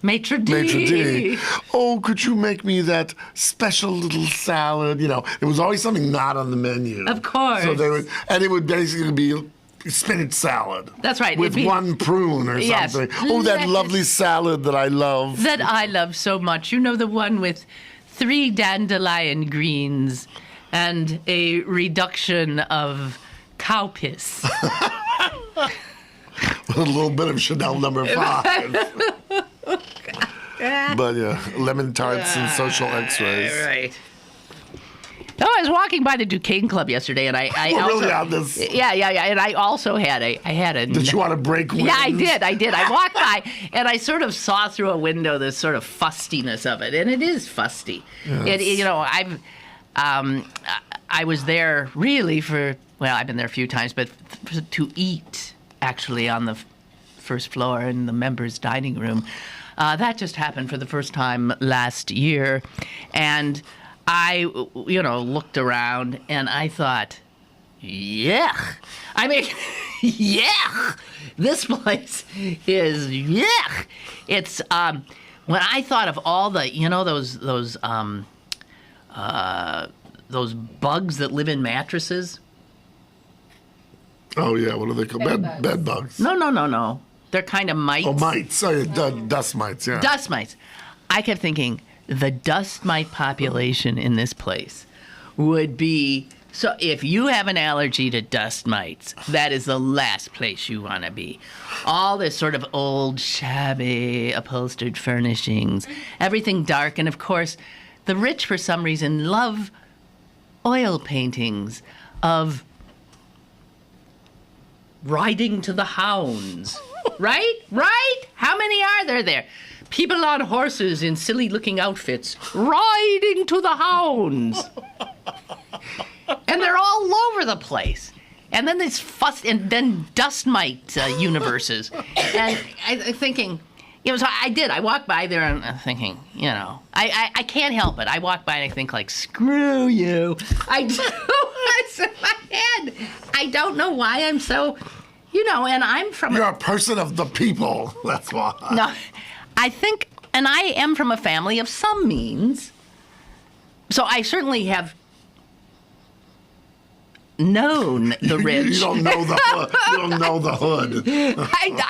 maitre d'. Maitre d'. "Oh, could you make me that special little salad?" It was always something not on the menu. Of course. So it would basically be spinach salad. That's right. With one prune or yes. something. Oh, that lovely salad that I love. That I love so much. The one with 3 dandelion greens and a reduction of cow piss. With a little bit of Chanel number 5. But lemon tarts and social x-rays. Right. No, I was walking by the Duquesne Club yesterday, and I also really on this. Yeah, and I also had a. Did you want to break winds? Yeah, I did. I walked by, and I sort of saw through a window this sort of fustiness of it, and it is fusty. Yes. I was there really I've been there a few times, but to eat actually on the first floor in the members' dining room. That just happened for the first time last year, and I, looked around and I thought, yuck. I mean, yuck. This place is yuck. It's when I thought of all the, those bugs that live in mattresses. Oh yeah, what are they called? Bed bugs. No. They're kind of mites. Oh, mites. Oh, yeah, dust mites. Yeah. Dust mites. I kept thinking, the dust mite population in this place would be, so if you have an allergy to dust mites, that is the last place you want to be. All this sort of old, shabby, upholstered furnishings, everything dark, and of course, the rich, for some reason, love oil paintings of riding to the hounds. Right? How many are there? People on horses in silly-looking outfits riding to the hounds. And they're all over the place. And then this fuss, and then dust mite universes. And I'm thinking, so I did. I walked by there and I'm thinking, I can't help it. I walk by and I think, screw you. I do. It's in my head. I don't know why I'm so... and I'm from... You're a person of the people, that's why. No, I think, and I am from a family of some means, so I certainly have known the rich. You don't know the hood. You don't know the hood.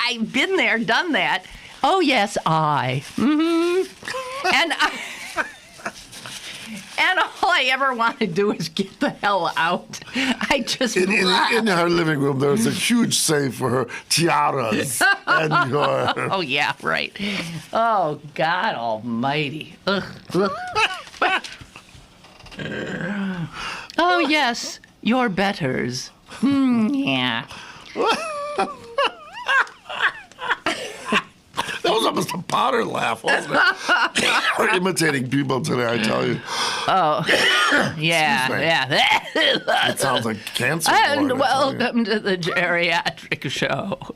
I've been there, done that. Oh, yes, I. Mm-hmm. And all I ever want to do is get the hell out. I just... In her living room, there was a huge safe for her tiaras and your... Oh, yeah, right. Oh, God almighty. Ugh. Oh, yes, your betters. Yeah. That was almost a Potter laugh, wasn't it? We're imitating people today, I tell you. Oh, yeah. It sounds like cancer. And welcome to the geriatric show,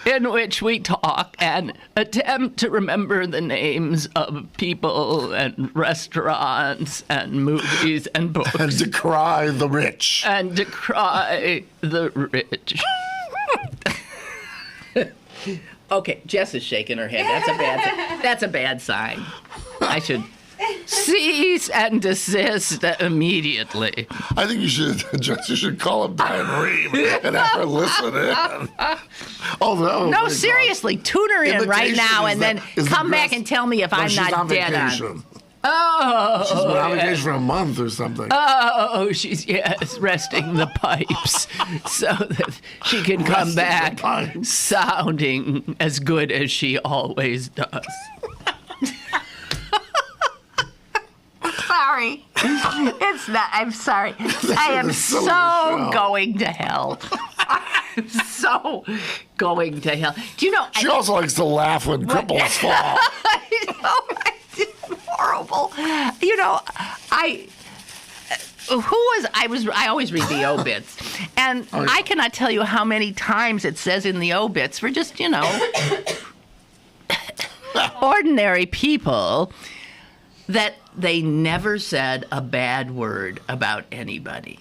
in which we talk and attempt to remember the names of people and restaurants and movies and books. And decry the rich. And decry the rich. Okay, Jess is shaking her head. That's a bad sign. I should cease and desist immediately. I think you should call up Diane Rehm and have her listen in. No, seriously, tune her in right now and then come back and tell me if I'm not dead on. Oh, she's been on vacation for a month or something. Oh, she's resting the pipes so that she can come back sounding as good as she always does. Sorry, it's not. I'm sorry. I am so going to hell. so going to hell. Do you know? She also likes to laugh when cripples fall. I know, it's horrible. You know, I always read the obits, and I cannot tell you how many times it says in the obits for just, ordinary people that they never said a bad word about anybody.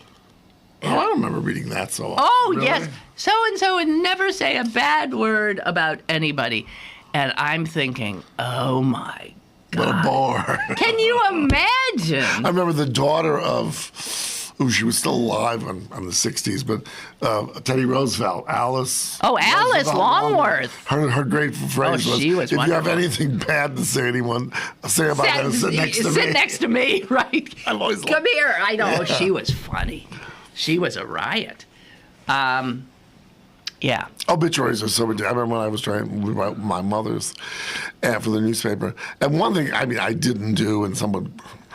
Oh, I don't remember reading that so often. Oh, really? yes. So-and-so would never say a bad word about anybody. And I'm thinking, oh, my God. What a bore. Can you imagine? I remember the daughter of, she was still alive in the 60s, but Teddy Roosevelt, Alice. Oh, Alice Roosevelt Longworth. Her great phrase was, she was if you have wonderful. anything bad to say about it, sit next to me. Sit next to me, right? I've always Come here. I know. Yeah. She was funny. She was a riot. Yeah. Obituaries are so ridiculous. I remember when I was trying to write my mother's ad for the newspaper. And one thing, I didn't do, and someone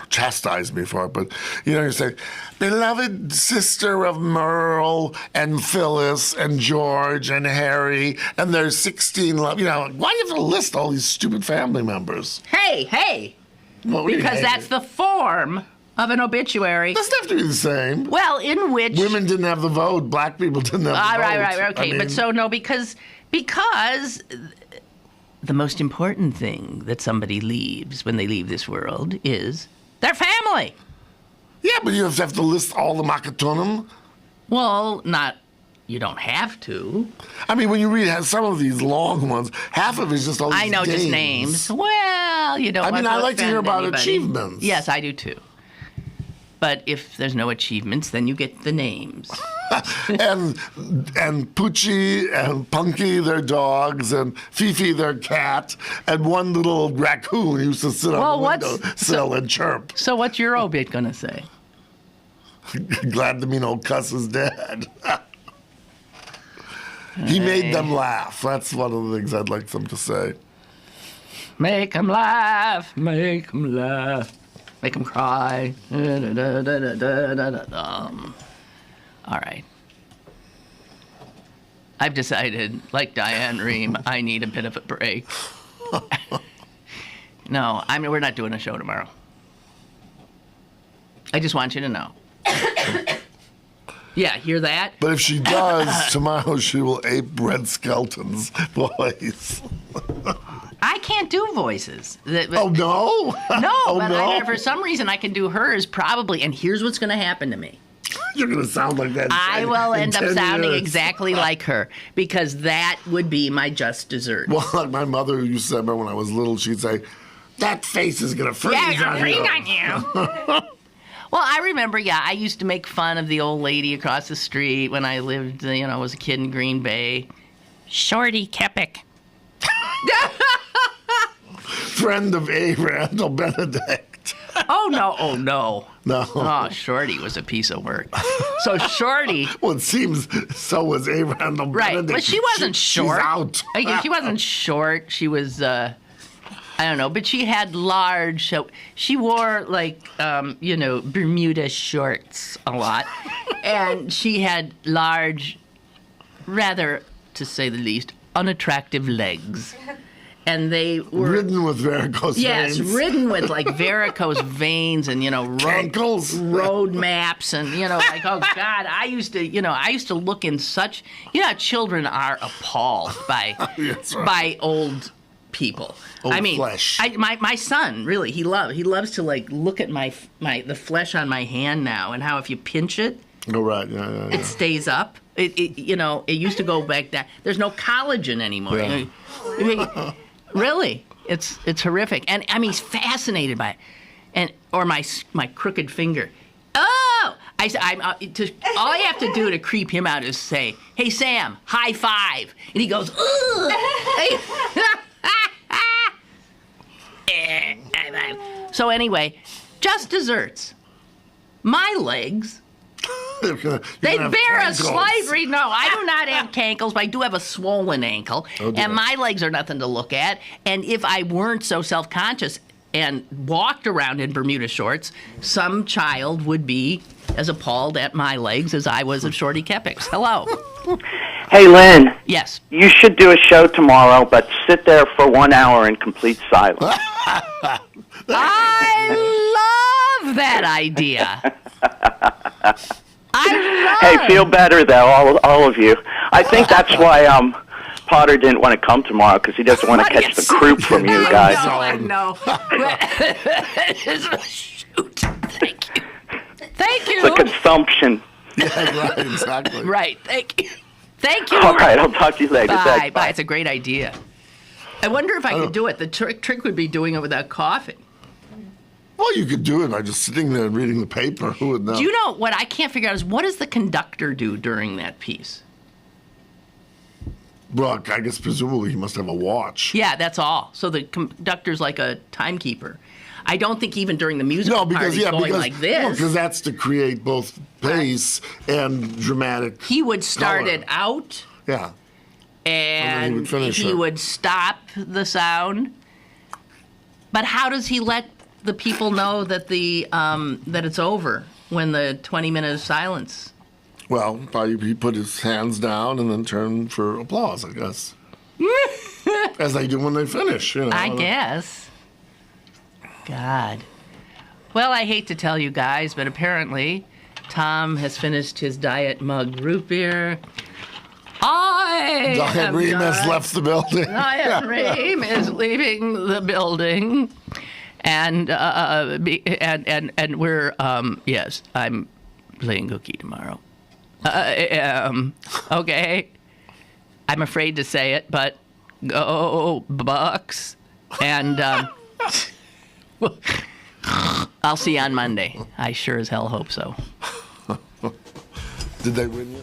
chastised me for it, but, you say, beloved sister of Merle and Phyllis and George and Harry, and there's 16, why do you have to list all these stupid family members? Hey. Well, because that's the form of an obituary. Doesn't have to be the same. Well, in which women didn't have the vote, black people didn't have the vote. Right. Okay, but so no, because the most important thing that somebody leaves when they leave this world is their family. Yeah, but you have to list all the Makatonim. Well, you don't have to. When you read some of these long ones, half of it is just all these I know, names. just names. Well, you don't want to I like to hear about anybody. achievements. Yes, I do too. But if there's no achievements, then you get the names. and Poochie and Punky, their dogs, and Fifi, their cat, and one little raccoon used to sit on the windowsill and chirp. So what's your obit going to say? Glad to mean old Cuss is dead. He made them laugh. That's one of the things I'd like them to say. Make them laugh, make them laugh. Make them cry. All right. I've decided, like Diane Rehm, I need a bit of a break. No, we're not doing a show tomorrow. I just want you to know. Yeah, hear that? But if she does, tomorrow she will ape Red Skelton's voice. I can't do voices. Oh, no? No, but for some reason I can do hers probably, and here's what's going to happen to me. You're going to sound like that. I will end up sounding years. exactly like her, because that would be my just dessert. Well, like my mother used to say, remember when I was little, she'd say, that face is going to freeze on you. Yeah, freeze on you. Well, I remember, I used to make fun of the old lady across the street when I lived, was a kid in Green Bay. Shorty Keppick. Friend of A. Randall Benedict. Oh, no. No. Oh, Shorty was a piece of work. So Shorty... Well, it seems so was A. Randall Benedict. Right, but she wasn't short. She's out. She wasn't short. She was... I don't know, but she had large. She wore Bermuda shorts a lot, and she had large, rather, to say the least, unattractive legs, and they were ridden with varicose veins. Yes, ridden with varicose veins and road maps and oh God, I used to look in such children are appalled by old people. Flesh. My son really he loves to look at the flesh on my hand now, and how if you pinch it, yeah. It stays up. It used to go back down. There's no collagen anymore. Yeah. Really, it's horrific, and he's fascinated by it, or my crooked finger. Oh, all I have to do to creep him out is say, "Hey Sam, high five," and he goes, "Ugh." So anyway, just desserts. My legs, they bear a slight no, I do not have cankles, but I do have a swollen ankle, and my legs are nothing to look at. And if I weren't so self-conscious and walked around in Bermuda shorts, some child would be as appalled at my legs as I was of Shorty Keppick's. Hello. Hey, Lynn. Yes. You should do a show tomorrow, but sit there for 1 hour in complete silence. I love that idea. Hey, feel better, though, all of you. I think that's why Potter didn't want to come tomorrow, because he doesn't want to catch the croup from you guys. No. Shoot. Thank you. Thank you. The consumption. Yeah, right, exactly. Right. Thank you. Thank you. All right, I'll talk to you later. Bye. Thanks. Bye. It's a great idea. I wonder if I could do it. The trick would be doing it without coughing. Well, you could do it by just sitting there and reading the paper. Who would know? Do you know what I can't figure out is what does the conductor do during that piece? Well, I guess presumably he must have a watch. Yeah, that's all. So the conductor's like a timekeeper. I don't think even during the musical part he's going like this. Because that's to create both pace and dramatic. He would start color. it out. Yeah. And he would stop the sound. But how does he let the people know that that it's over when the 20-minute of silence? Well, probably he put his hands down and then turned for applause, I guess. As they do when they finish, you know. I guess. God. Well, I hate to tell you guys, but apparently Tom has finished his Diet Mug root beer. Diet Ream has left the building. Diet Ream is leaving the building. And we're, yes, I'm playing hooky tomorrow. Okay. I'm afraid to say it, but go Bucks. And I'll see you on Monday. I sure as hell hope so. Did they win you?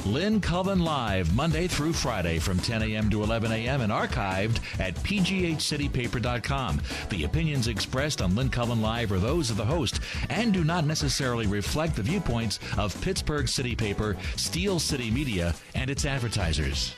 Lynn Cullen Live, Monday through Friday from 10 a.m. to 11 a.m. and archived at pghcitypaper.com. The opinions expressed on Lynn Cullen Live are those of the host and do not necessarily reflect the viewpoints of Pittsburgh City Paper, Steel City Media, and its advertisers.